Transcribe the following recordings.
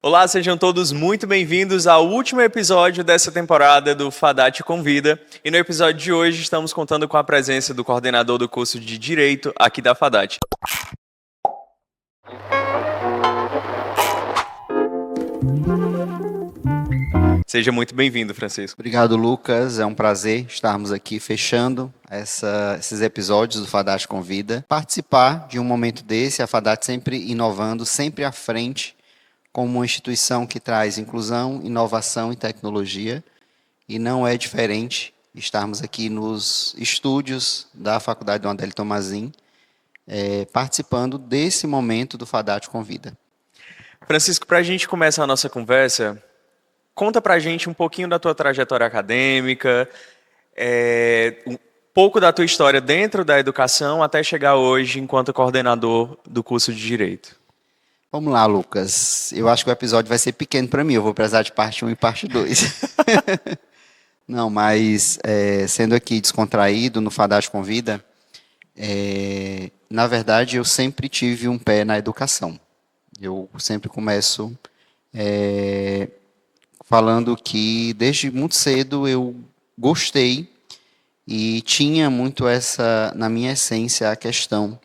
Olá, sejam todos muito bem-vindos ao último episódio dessa temporada do Fadat Convida. E no episódio de hoje estamos contando com a presença do coordenador do curso de Direito aqui da Fadat. Seja muito bem-vindo, Francisco. Obrigado, Lucas. É um prazer estarmos aqui fechando esses episódios do Fadat Convida. Participar de um momento desse, a Fadat sempre inovando, sempre à frente, como uma instituição que traz inclusão, inovação e tecnologia. E não é diferente estarmos aqui nos estúdios da Faculdade Dom Adélio Tomazin, participando desse momento do Fadat Convida. Francisco, para a gente começar a nossa conversa, conta para a gente um pouquinho da tua trajetória acadêmica, um pouco da tua história dentro da educação até chegar hoje enquanto coordenador do curso de Direito. Vamos lá, Lucas. Eu acho que o episódio vai ser pequeno para mim. Eu vou precisar de parte 1 e parte 2. Não, mas sendo aqui descontraído no Fadat Convida, na verdade eu sempre tive um pé na educação. Eu sempre começo falando que desde muito cedo eu gostei e tinha muito na minha essência, a questão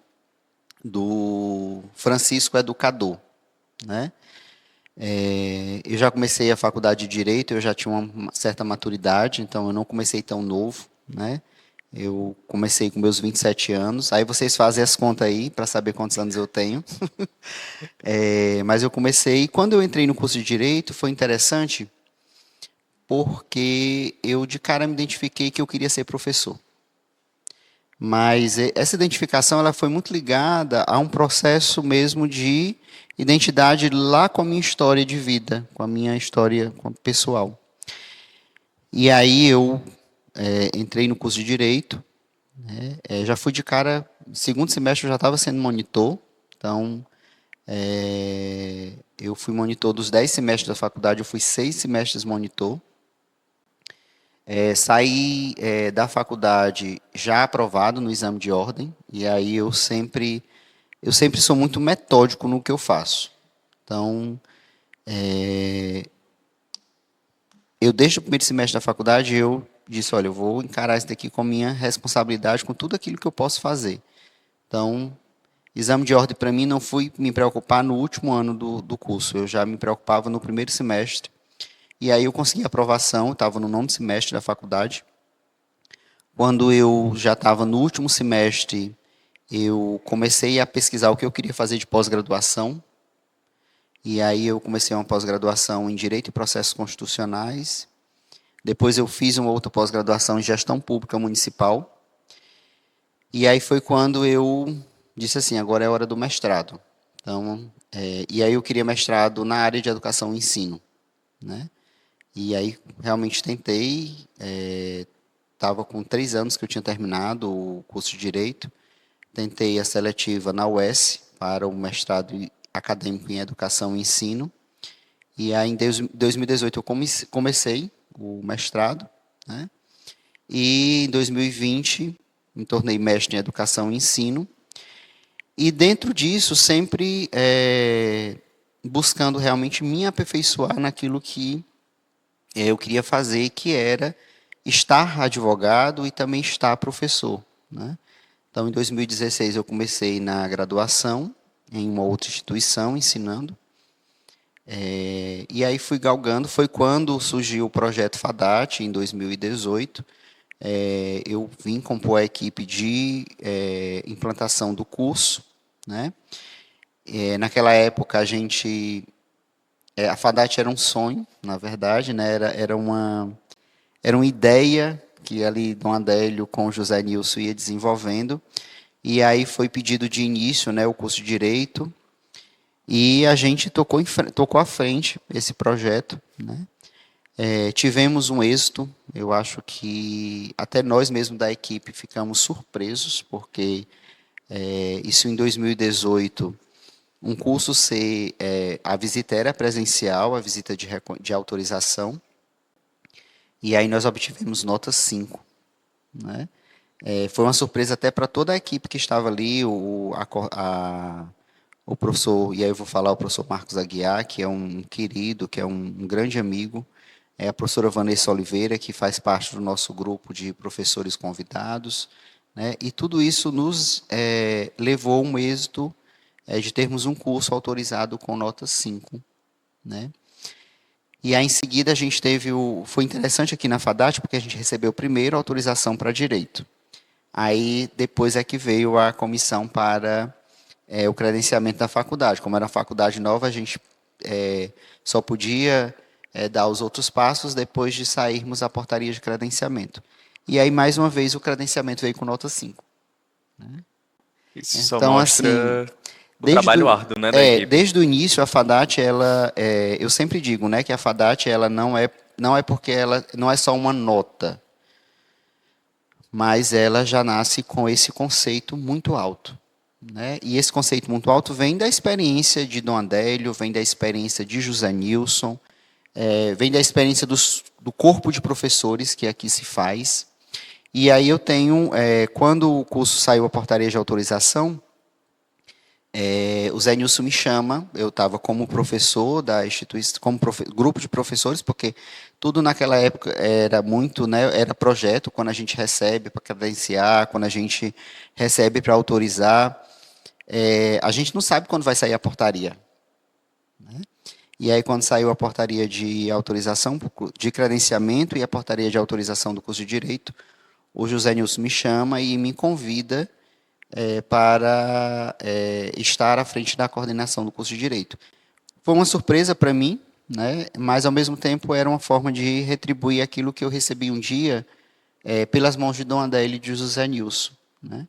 do Francisco educador, né? Eu já comecei a faculdade de Direito, eu já tinha uma certa maturidade, então eu não comecei tão novo, né? Eu comecei com meus 27 anos, aí vocês fazem as contas aí para saber quantos anos eu tenho. Mas eu comecei, quando eu entrei no curso de Direito, foi interessante, porque eu de cara me identifiquei que eu queria ser professor. Mas essa identificação ela foi muito ligada a um processo mesmo de identidade lá com a minha história de vida, com a minha história pessoal. E aí eu entrei no curso de Direito, né? Já fui de cara, segundo semestre eu já estava sendo monitor, então eu fui monitor dos 10 semestres da faculdade, eu fui 6 semestres monitor. Saí da faculdade já aprovado no exame de ordem, e aí eu sempre sou muito metódico no que eu faço. Então, eu desde o primeiro semestre da faculdade, eu disse, olha, eu vou encarar isso daqui com minha responsabilidade, com tudo aquilo que eu posso fazer. Então, exame de ordem para mim não fui me preocupar no último ano do curso, eu já me preocupava no primeiro semestre. E aí eu consegui a aprovação, eu estava no 9º semestre da faculdade. Quando eu já estava no último semestre, eu comecei a pesquisar o que eu queria fazer de pós-graduação. E aí eu comecei uma pós-graduação em Direito e Processos Constitucionais. Depois eu fiz uma outra pós-graduação em Gestão Pública Municipal. E aí foi quando eu disse assim, agora é hora do mestrado. Então, e aí eu queria mestrado na área de Educação e Ensino, né? E aí realmente tentei, estava com 3 anos que eu tinha terminado o curso de Direito, tentei a seletiva na UES para o mestrado acadêmico em Educação e Ensino, e aí em 2018 eu comecei o mestrado, né? E em 2020 me tornei mestre em Educação e Ensino, e dentro disso sempre buscando realmente me aperfeiçoar naquilo que eu queria fazer, que era estar advogado e também estar professor, né? Então, em 2016, eu comecei na graduação, em uma outra instituição, ensinando. E aí fui galgando, foi quando surgiu o projeto Fadat, em 2018. Eu vim compor a equipe de implantação do curso, né? Naquela época, a Fadat era um sonho, na verdade, né? Era uma ideia que ali Dom Adélio com José Nilson ia desenvolvendo, e aí foi pedido de início, né, o curso de Direito, e a gente tocou à frente esse projeto, né? Tivemos um êxito, eu acho que até nós mesmos da equipe ficamos surpresos, porque isso em 2018, um curso a visita era presencial, a visita de autorização, e aí nós obtivemos nota 5, né? Foi uma surpresa até para toda a equipe que estava ali, o professor, e aí eu vou falar o professor Marcos Aguiar, que é um querido, que é um grande amigo, é a professora Vanessa Oliveira, que faz parte do nosso grupo de professores convidados, né? E tudo isso nos levou a um êxito de termos um curso autorizado com nota 5, né? E aí, em seguida, a gente teve foi interessante aqui na FADAT, porque a gente recebeu primeiro a autorização para direito. Aí, depois é que veio a comissão para o credenciamento da faculdade. Como era uma faculdade nova, a gente só podia dar os outros passos depois de sairmos da portaria de credenciamento. E aí, mais uma vez, o credenciamento veio com nota 5. Né? Isso só Então, assim, mostra o trabalho árduo, né, da equipe. desde o início, a FADAT, ela, eu sempre digo, né, que a FADAT, ela não é porque ela não é só uma nota, mas ela já nasce com esse conceito muito alto. Né? E esse conceito muito alto vem da experiência de Dom Adélio, vem da experiência de José Nilson, vem da experiência do corpo de professores que aqui se faz. E aí eu tenho, quando o curso saiu a portaria de autorização, o Zé Nilson me chama, eu estava como professor da instituição, como grupo de professores, porque tudo naquela época era muito, né, era projeto, quando a gente recebe para credenciar, quando a gente recebe para autorizar, a gente não sabe quando vai sair a portaria. Né? E aí, quando saiu a portaria de autorização, de credenciamento e a portaria de autorização do curso de Direito, o José Nilson me chama e me convida para estar à frente da coordenação do curso de Direito. Foi uma surpresa para mim, né? Mas, ao mesmo tempo, era uma forma de retribuir aquilo que eu recebi um dia pelas mãos de Dom Adélio e de José Nilson. Né?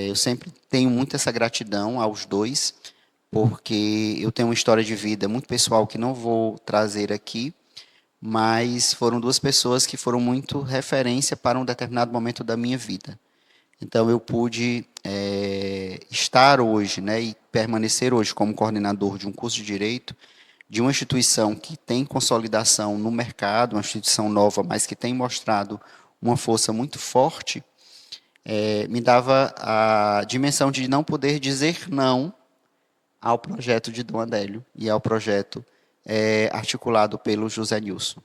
Eu sempre tenho muito essa gratidão aos dois, porque eu tenho uma história de vida muito pessoal que não vou trazer aqui, mas foram duas pessoas que foram muito referência para um determinado momento da minha vida. Então, eu pude estar hoje, né, e permanecer hoje como coordenador de um curso de Direito, de uma instituição que tem consolidação no mercado, uma instituição nova, mas que tem mostrado uma força muito forte, me dava a dimensão de não poder dizer não ao projeto de Dom Adélio e ao projeto articulado pelo José Nilson.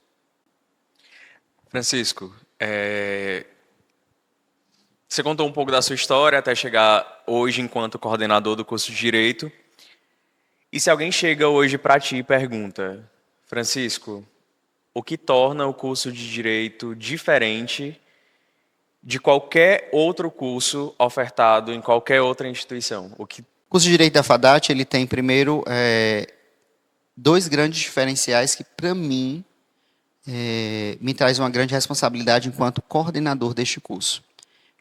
Francisco, você contou um pouco da sua história até chegar hoje enquanto coordenador do curso de Direito. E se alguém chega hoje para ti e pergunta, Francisco, o que torna o curso de Direito diferente de qualquer outro curso ofertado em qualquer outra instituição? O curso de Direito da FADAT, ele tem, primeiro, dois grandes diferenciais que, para mim, me traz uma grande responsabilidade enquanto coordenador deste curso.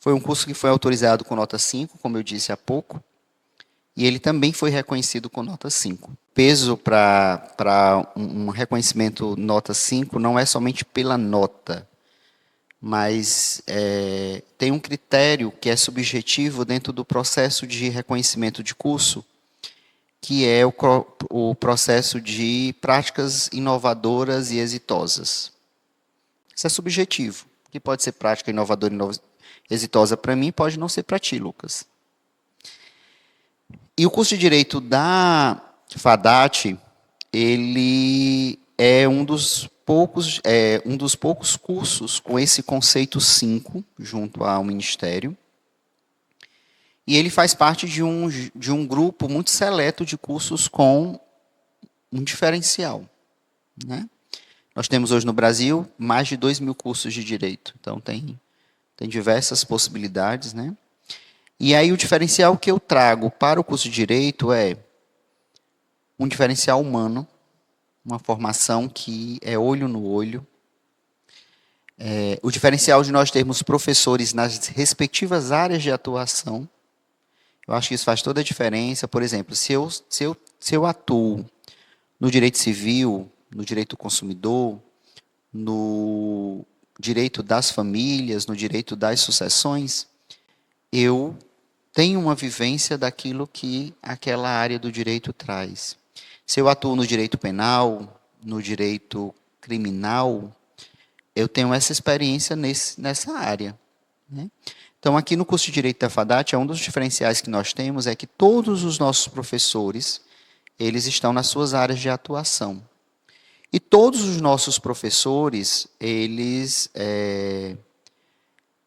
Foi um curso que foi autorizado com nota 5, como eu disse há pouco, e ele também foi reconhecido com nota 5. Peso para um reconhecimento nota 5 não é somente pela nota, mas tem um critério que é subjetivo dentro do processo de reconhecimento de curso, que é o processo de práticas inovadoras e exitosas. Isso é subjetivo, que pode ser prática inovadora e exitosa para mim, pode não ser para ti, Lucas. E o curso de Direito da FADAT, ele é um dos poucos cursos com esse conceito 5, junto ao Ministério. E ele faz parte de um grupo muito seleto de cursos com um diferencial. Né? Nós temos hoje no Brasil mais de 2.000 cursos de Direito. Então, tem diversas possibilidades, né? E aí o diferencial que eu trago para o curso de Direito é um diferencial humano, uma formação que é olho no olho. O diferencial de nós termos professores nas respectivas áreas de atuação. Eu acho que isso faz toda a diferença. Por exemplo, se eu atuo no direito civil, no direito do consumidor, no direito das famílias, no direito das sucessões, eu tenho uma vivência daquilo que aquela área do direito traz. Se eu atuo no direito penal, no direito criminal, eu tenho essa experiência nessa área. Né? Então, aqui no curso de Direito da FADAT, um dos diferenciais que nós temos é que todos os nossos professores, eles estão nas suas áreas de atuação. E todos os nossos professores, eles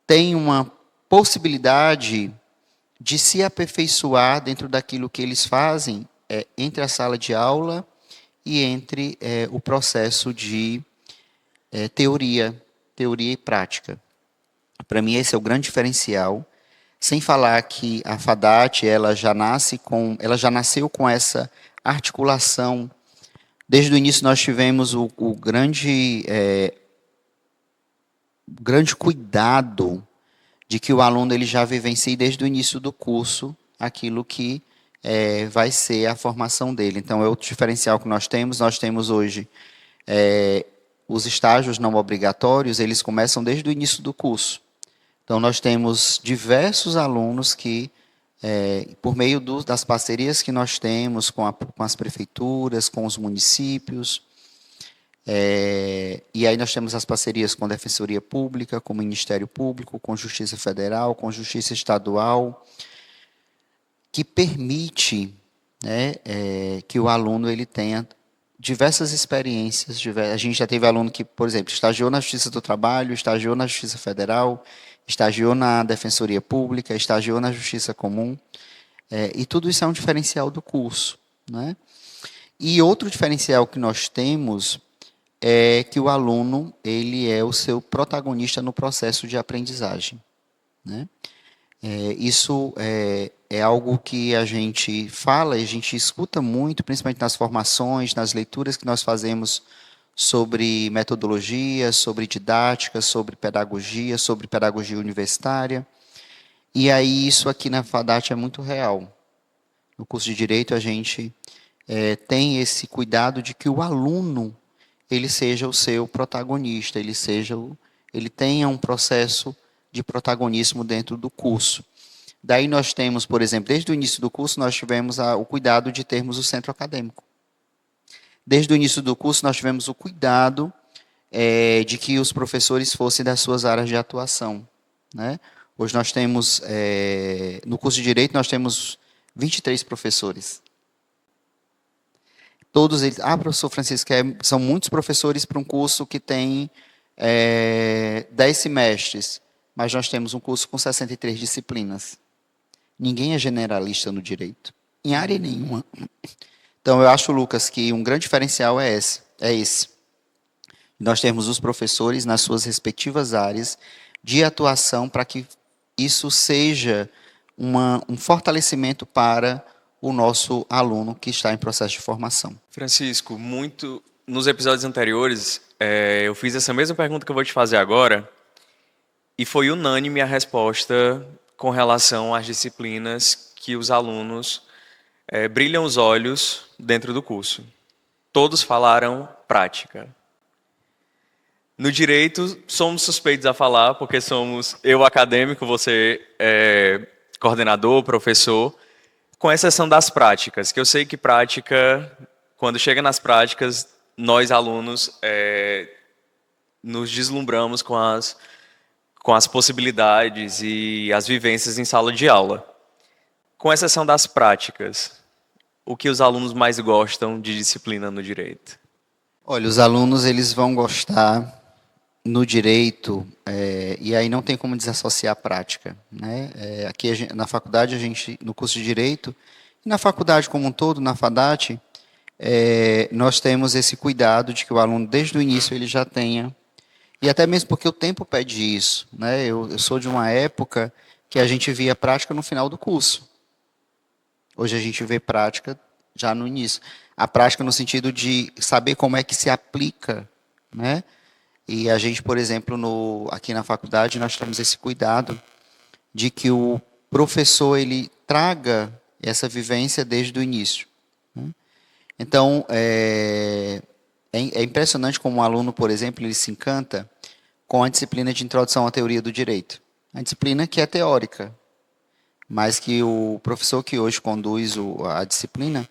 têm uma possibilidade de se aperfeiçoar dentro daquilo que eles fazem entre a sala de aula e entre o processo de teoria e prática. Para mim, esse é o grande diferencial. Sem falar que a FADAT ela já nasceu com essa articulação. Desde o início nós tivemos o grande cuidado de que o aluno ele já vivencie desde o início do curso aquilo que vai ser a formação dele. Então, é outro diferencial que nós temos. Nós temos hoje os estágios não obrigatórios, eles começam desde o início do curso. Então, nós temos diversos alunos que, por meio das parcerias que nós temos com as prefeituras, com os municípios, e aí nós temos as parcerias com a Defensoria Pública, com o Ministério Público, com a Justiça Federal, com a Justiça Estadual, que permite que o aluno ele tenha diversas experiências. A gente já teve aluno que, por exemplo, estagiou na Justiça do Trabalho, estagiou na Justiça Federal, estagiou na Defensoria Pública, estagiou na Justiça Comum, e tudo isso é um diferencial do curso, né? E outro diferencial que nós temos é que o aluno ele é o seu protagonista no processo de aprendizagem, né? Isso é algo que a gente fala e a gente escuta muito, principalmente nas formações, nas leituras que nós fazemos sobre metodologia, sobre didática, sobre pedagogia universitária. E aí isso aqui na FADAT é muito real. No curso de Direito a gente tem esse cuidado de que o aluno ele seja o seu protagonista, ele tenha um processo de protagonismo dentro do curso. Daí nós temos, por exemplo, desde o início do curso, nós tivemos o cuidado de termos o centro acadêmico. Desde o início do curso, nós tivemos o cuidado de que os professores fossem das suas áreas de atuação, né? Hoje nós temos, no curso de Direito, nós temos 23 professores. Todos eles... professor Francisco, são muitos professores para um curso que tem 10 semestres, mas nós temos um curso com 63 disciplinas. Ninguém é generalista no direito, em área nenhuma. Então, eu acho, Lucas, que um grande diferencial é esse. Nós temos os professores nas suas respectivas áreas de atuação para que isso seja um fortalecimento para o nosso aluno que está em processo de formação. Francisco, nos episódios anteriores, eu fiz essa mesma pergunta que eu vou te fazer agora, e foi unânime a resposta com relação às disciplinas que os alunos brilham os olhos dentro do curso. Todos falaram prática. No direito, somos suspeitos a falar, porque somos eu acadêmico, você coordenador, professor, com exceção das práticas, que eu sei que prática, quando chega nas práticas, nós alunos nos deslumbramos com as possibilidades e as vivências em sala de aula. Com exceção das práticas, o que os alunos mais gostam de disciplina no direito? Olha, os alunos eles vão gostar no direito, e aí não tem como desassociar a prática, né? Aqui na faculdade, no curso de Direito, e na faculdade como um todo, na FADAT, nós temos esse cuidado de que o aluno, desde o início, ele já tenha, e até mesmo porque o tempo pede isso, né? Eu sou de uma época que a gente via prática no final do curso. Hoje a gente vê prática já no início. A prática no sentido de saber como é que se aplica, né? E a gente, por exemplo, aqui na faculdade, nós temos esse cuidado de que o professor ele traga essa vivência desde o início, né? Então, é impressionante como um aluno, por exemplo, ele se encanta com a disciplina de Introdução à Teoria do Direito. A disciplina que é teórica, mas que o professor que hoje conduz a disciplina,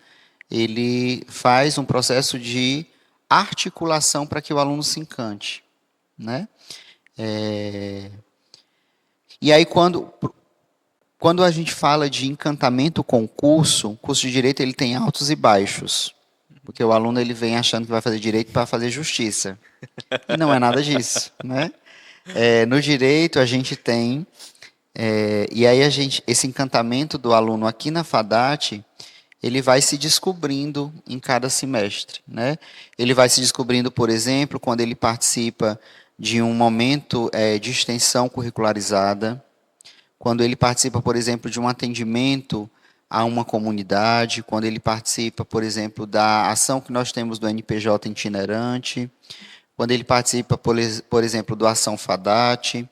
ele faz um processo de articulação para que o aluno se encante, né? E aí, quando a gente fala de encantamento com o curso de direito ele tem altos e baixos. Porque o aluno ele vem achando que vai fazer direito para fazer justiça. E não é nada disso, né? No direito a gente tem, e aí esse encantamento do aluno aqui na FADAT, ele vai se descobrindo em cada semestre, né? Ele vai se descobrindo, por exemplo, quando ele participa de um momento de extensão curricularizada, quando ele participa, por exemplo, de um atendimento a uma comunidade, quando ele participa, por exemplo, da ação que nós temos do NPJ itinerante, quando ele participa, por exemplo, do Ação FADAT.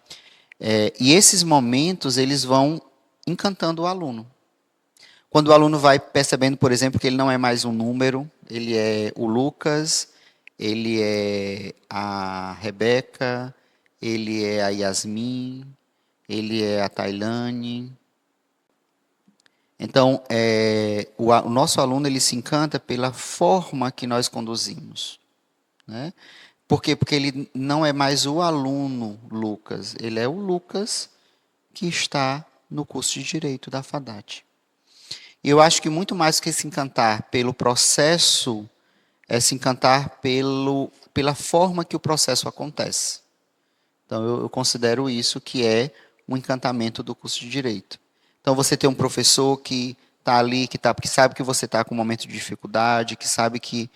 E esses momentos, eles vão encantando o aluno. Quando o aluno vai percebendo, por exemplo, que ele não é mais um número, ele é o Lucas, ele é a Rebeca, ele é a Yasmin, ele é a Tailane. Então, o nosso aluno ele se encanta pela forma que nós conduzimos, né? Por quê? Porque ele não é mais o aluno Lucas, ele é o Lucas que está no curso de Direito da FADAT. E eu acho que muito mais que se encantar pelo processo, é se encantar pela forma que o processo acontece. Então, eu considero isso que é um encantamento do curso de Direito. Então, você tem um professor que está ali, que sabe que você está com um momento de dificuldade, que sabe que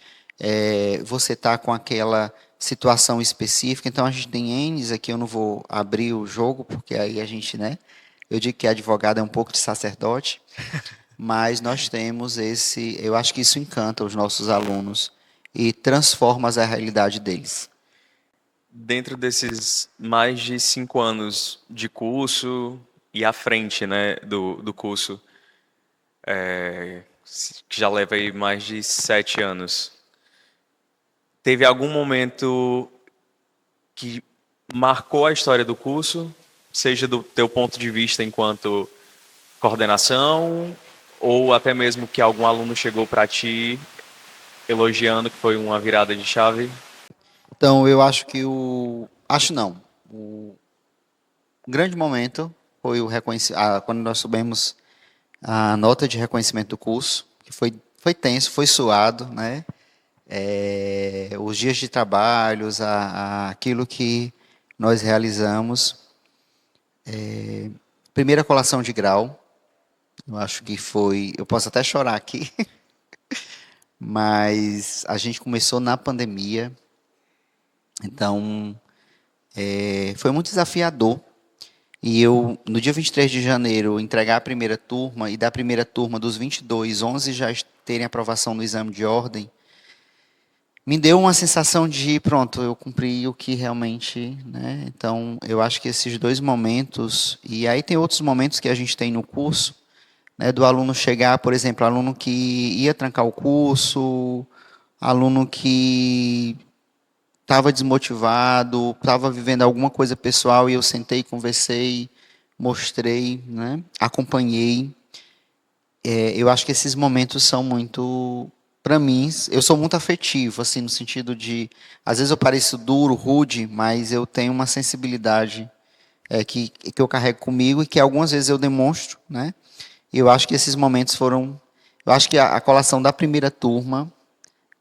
você está com aquela situação específica. Então, a gente tem N's aqui, eu não vou abrir o jogo, porque aí a gente, né? Eu digo que advogado é um pouco de sacerdote, mas nós temos eu acho que isso encanta os nossos alunos e transforma a realidade deles. Dentro desses mais de 5 anos de curso e à frente, né, do curso, que já leva aí mais de 7 anos, teve algum momento que marcou a história do curso, seja do teu ponto de vista enquanto coordenação, ou até mesmo que algum aluno chegou para ti elogiando que foi uma virada de chave? Então, eu acho que acho não. O grande momento foi quando nós subimos a nota de reconhecimento do curso, que foi tenso, foi suado, né? Os dias de trabalhos, aquilo que nós realizamos. Primeira colação de grau, eu acho que foi. Eu posso até chorar aqui, mas a gente começou na pandemia, então foi muito desafiador. E eu, no dia 23 de janeiro, entregar a primeira turma, e da primeira turma, dos 22, 11 já terem aprovação no exame de ordem, me deu uma sensação de, pronto, eu cumpri o que realmente, né? Então, eu acho que esses dois momentos, e aí tem outros momentos que a gente tem no curso, né, do aluno chegar, por exemplo, aluno que ia trancar o curso, aluno que estava desmotivado, estava vivendo alguma coisa pessoal e eu sentei, conversei, mostrei, né, acompanhei. Eu acho que esses momentos são muito, para mim, eu sou muito afetivo, assim, no sentido de, às vezes eu pareço duro, rude, mas eu tenho uma sensibilidade que eu carrego comigo e que algumas vezes eu demonstro, né? E eu acho que esses momentos foram, eu acho que a colação da primeira turma,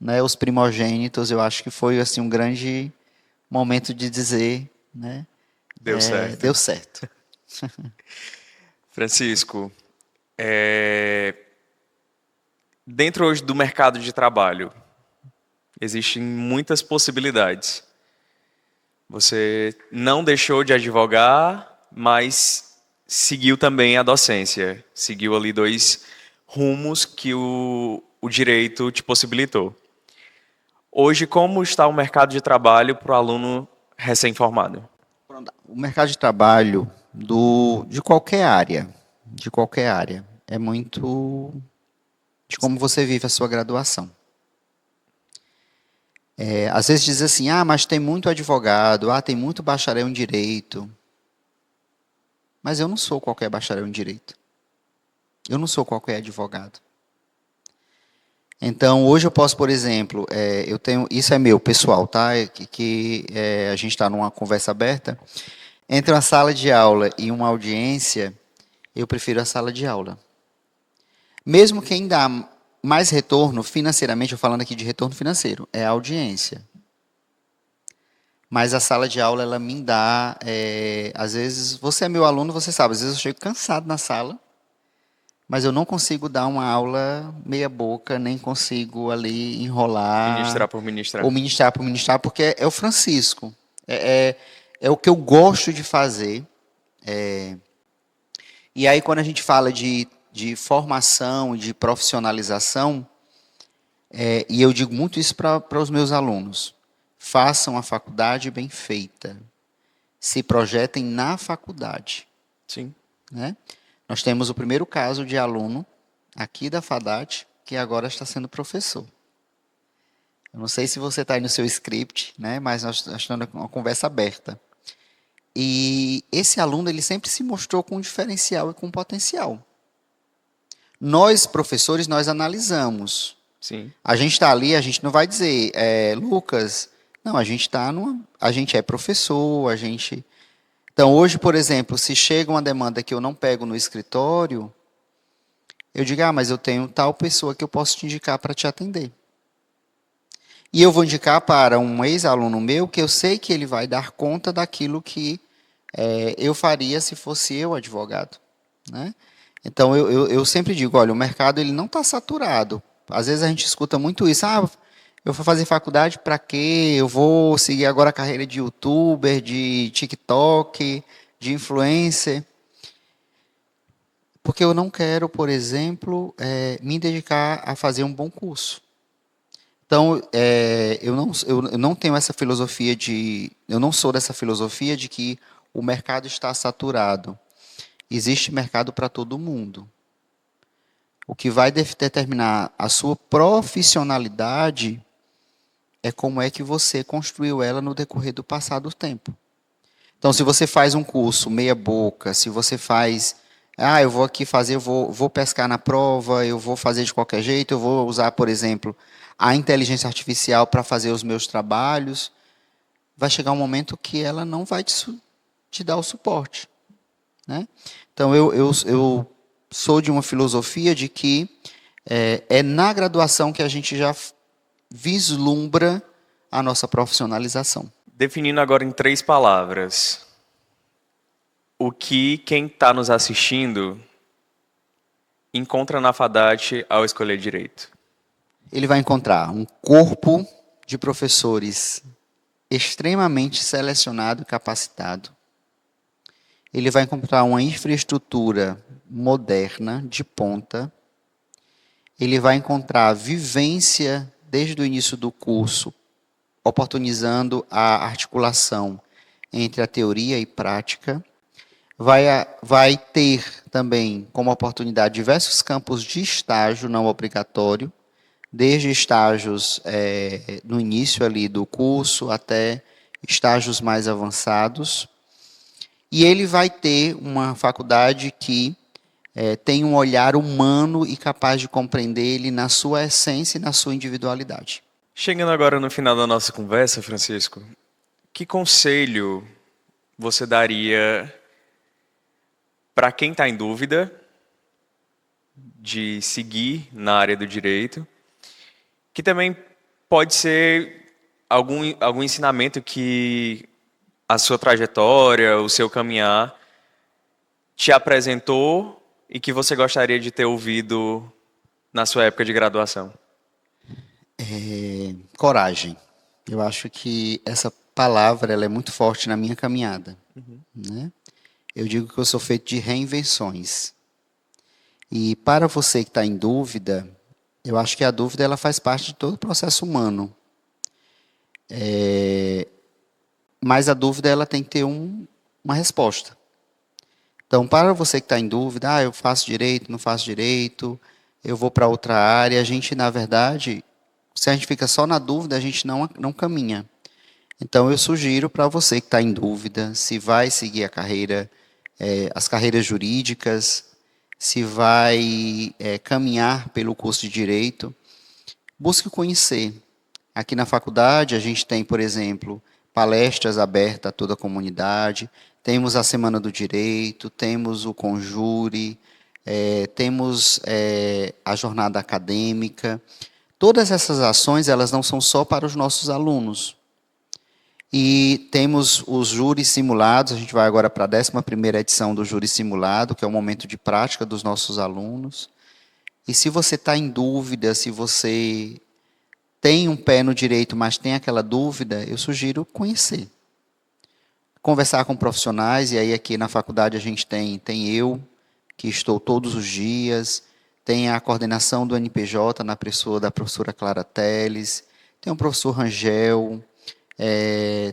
né, os primogênitos, eu acho que foi assim um grande momento de dizer, né, Deu certo. deu certo. Francisco, dentro hoje do mercado de trabalho, existem muitas possibilidades. Você não deixou de advogar, mas seguiu também a docência. Seguiu ali 2 rumos que o direito te possibilitou. Hoje, como está o mercado de trabalho para o aluno recém-formado? O mercado de trabalho de qualquer área, é muito de como você vive a sua graduação. Às vezes diz assim, mas tem muito advogado, tem muito bacharel em direito. Mas eu não sou qualquer bacharel em direito. Eu não sou qualquer advogado. Então, hoje eu posso, por exemplo, eu tenho, isso é meu, pessoal, tá? A gente está numa conversa aberta. Entre uma sala de aula e uma audiência, eu prefiro a sala de aula. Mesmo quem dá mais retorno financeiramente, eu falando aqui de retorno financeiro, é a audiência. Mas a sala de aula, ela me dá, às vezes, você é meu aluno, você sabe, às vezes eu chego cansado na sala, mas eu não consigo dar uma aula meia boca, nem consigo ali enrolar, Ministrar por ministrar. ou ministrar por ministrar, porque é o Francisco. É o que eu gosto de fazer. E aí, quando a gente fala de formação, de profissionalização, e eu digo muito isso para os meus alunos, façam a faculdade bem feita. Se projetem na faculdade. Sim. Né? Nós temos o primeiro caso de aluno aqui da FADAT, que agora está sendo professor. Eu não sei se você está aí no seu script, né? Mas nós estamos com uma conversa aberta. E esse aluno, ele sempre se mostrou com um diferencial e com um potencial. Nós, professores, nós analisamos. Sim. A gente está ali, a gente não vai dizer, Lucas, não, a gente a gente é professor, a gente... Então, hoje, por exemplo, se chega uma demanda que eu não pego no escritório, eu digo, mas eu tenho tal pessoa que eu posso te indicar para te atender. E eu vou indicar para um ex-aluno meu que eu sei que ele vai dar conta daquilo que eu faria se fosse eu advogado. Né? Então, eu sempre digo, olha, o mercado ele não está saturado. Às vezes a gente escuta muito isso, eu vou fazer faculdade para quê? Eu vou seguir agora a carreira de youtuber, de TikTok, de influencer. Porque eu não quero, por exemplo, me dedicar a fazer um bom curso. Então, eu não tenho essa filosofia eu não sou dessa filosofia de que o mercado está saturado. Existe mercado para todo mundo. O que vai determinar a sua profissionalidade é como é que você construiu ela no decorrer do passar do tempo. Então, se você faz um curso meia boca, se você faz, eu vou aqui fazer, eu vou pescar na prova, eu vou fazer de qualquer jeito, eu vou usar, por exemplo, a inteligência artificial para fazer os meus trabalhos, vai chegar um momento que ela não vai te dar o suporte. Né? Então, eu sou de uma filosofia de que é na graduação que a gente já vislumbra a nossa profissionalização. Definindo agora em 3 palavras, o que quem está nos assistindo encontra na FADAT ao escolher direito? Ele vai encontrar um corpo de professores extremamente selecionado e capacitado. Ele vai encontrar uma infraestrutura moderna, de ponta. Ele vai encontrar vivência desde o início do curso, oportunizando a articulação entre a teoria e prática. Vai ter também como oportunidade diversos campos de estágio não obrigatório, desde estágios no início ali do curso até estágios mais avançados. E ele vai ter uma faculdade que tem um olhar humano e capaz de compreender ele na sua essência e na sua individualidade. Chegando agora no final da nossa conversa, Francisco, que conselho você daria para quem está em dúvida de seguir na área do direito, que também pode ser algum ensinamento que a sua trajetória, o seu caminhar te apresentou e que você gostaria de ter ouvido na sua época de graduação? Coragem. Eu acho que essa palavra ela é muito forte na minha caminhada. Né? Eu digo que eu sou feito de reinvenções. E para você que está em dúvida, eu acho que a dúvida ela faz parte de todo o processo humano. Mas a dúvida ela tem que ter uma resposta. Então, para você que está em dúvida, eu faço direito, não faço direito, eu vou para outra área, a gente, na verdade, se a gente fica só na dúvida, a gente não caminha. Então, eu sugiro para você que está em dúvida, se vai seguir a carreira, as carreiras jurídicas, se vai caminhar pelo curso de Direito, busque conhecer. Aqui na faculdade, a gente tem, por exemplo, palestras abertas a toda a comunidade, temos a Semana do Direito, temos o Conjure, temos a jornada acadêmica. Todas essas ações, elas não são só para os nossos alunos. E temos os júris simulados, a gente vai agora para a 11ª edição do júri simulado, que é um momento de prática dos nossos alunos. E se você está em dúvida, se você tem um pé no direito, mas tem aquela dúvida, eu sugiro conhecer. Conversar com profissionais, e aí aqui na faculdade a gente tem eu, que estou todos os dias, tem a coordenação do NPJ na pessoa da professora Clara Teles, tem o professor Rangel,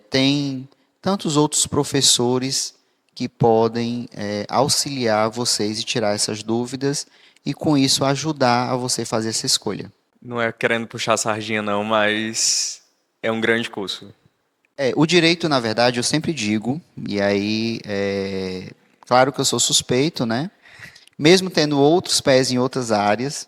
tem tantos outros professores que podem auxiliar vocês e tirar essas dúvidas e, com isso, ajudar a você fazer essa escolha. Não é querendo puxar a sardinha, não, mas é um grande curso. O direito, na verdade, eu sempre digo, e aí, claro que eu sou suspeito, né? Mesmo tendo outros pés em outras áreas,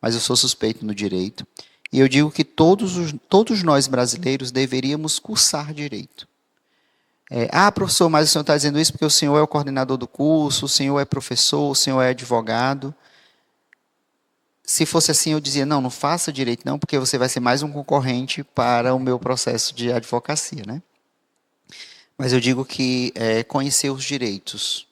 mas eu sou suspeito no direito. E eu digo que todos nós brasileiros deveríamos cursar direito. Professor, mas o senhor está dizendo isso porque o senhor é o coordenador do curso, o senhor é professor, o senhor é advogado. Se fosse assim, eu dizia, não faça direito não, porque você vai ser mais um concorrente para o meu processo de advocacia, né? Mas eu digo que conhecer os direitos,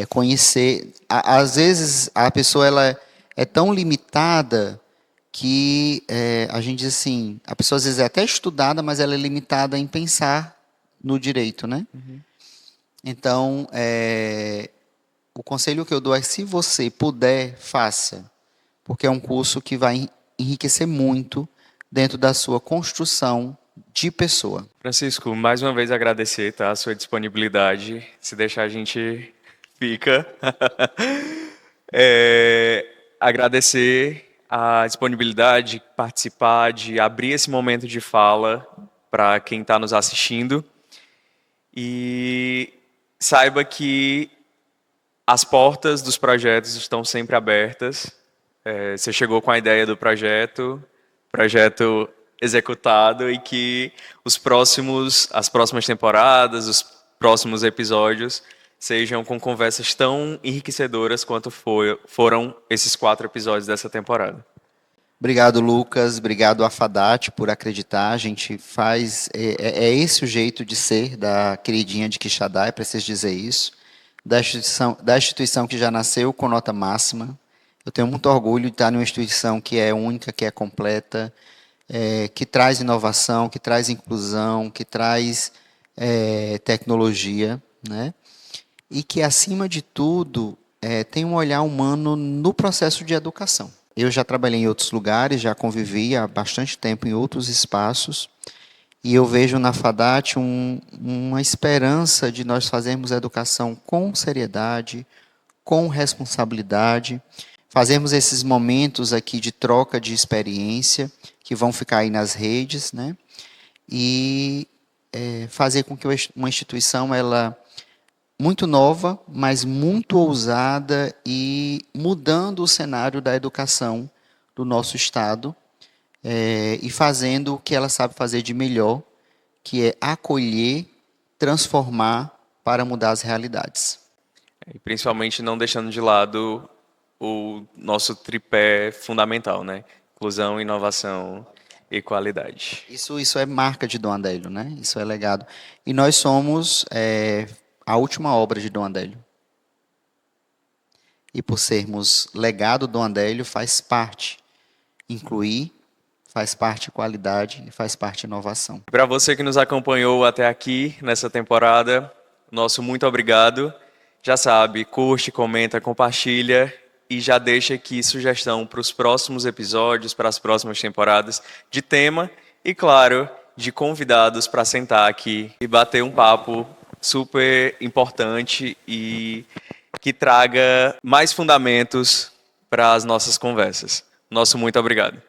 conhecer... Às vezes, a pessoa ela é tão limitada que a gente diz assim, a pessoa às vezes é até estudada, mas ela é limitada em pensar no direito, né? Uhum. Então, o conselho que eu dou é, se você puder, faça, porque é um curso que vai enriquecer muito dentro da sua construção de pessoa. Francisco, mais uma vez agradecer, tá, a sua disponibilidade. Se deixar, a gente fica. Agradecer a disponibilidade de participar, de abrir esse momento de fala para quem está nos assistindo. E saiba que as portas dos projetos estão sempre abertas. Você chegou com a ideia do projeto executado, e que as próximas temporadas, os próximos episódios sejam com conversas tão enriquecedoras quanto foram esses 4 episódios dessa temporada. Obrigado, Lucas. Obrigado, Afadat, por acreditar. A gente faz... É esse o jeito de ser da queridinha de Quixadá, é preciso dizer isso. Da instituição que já nasceu com nota máxima. Eu tenho muito orgulho de estar numa instituição que é única, que é completa, que traz inovação, que traz inclusão, que traz tecnologia, né? E que, acima de tudo, tem um olhar humano no processo de educação. Eu já trabalhei em outros lugares, já convivi há bastante tempo em outros espaços, e eu vejo na Afadat uma esperança de nós fazermos a educação com seriedade, com responsabilidade, fazermos esses momentos aqui de troca de experiência, que vão ficar aí nas redes, né? E fazer com que uma instituição, ela muito nova, mas muito ousada e mudando o cenário da educação do nosso Estado, e fazendo o que ela sabe fazer de melhor, que é acolher, transformar para mudar as realidades. E principalmente não deixando de lado o nosso tripé fundamental, né? Inclusão, inovação e qualidade. Isso é marca de Dom Adélio, né? Isso é legado. E nós somos a última obra de Dom Adélio. E por sermos legado Dom Adélio, faz parte incluir, faz parte qualidade e faz parte inovação. Para você que nos acompanhou até aqui nessa temporada, nosso muito obrigado. Já sabe, curte, comenta, compartilha e já deixa aqui sugestão para os próximos episódios, para as próximas temporadas, de tema e, claro, de convidados para sentar aqui e bater um papo super importante e que traga mais fundamentos para as nossas conversas. Nosso muito obrigado.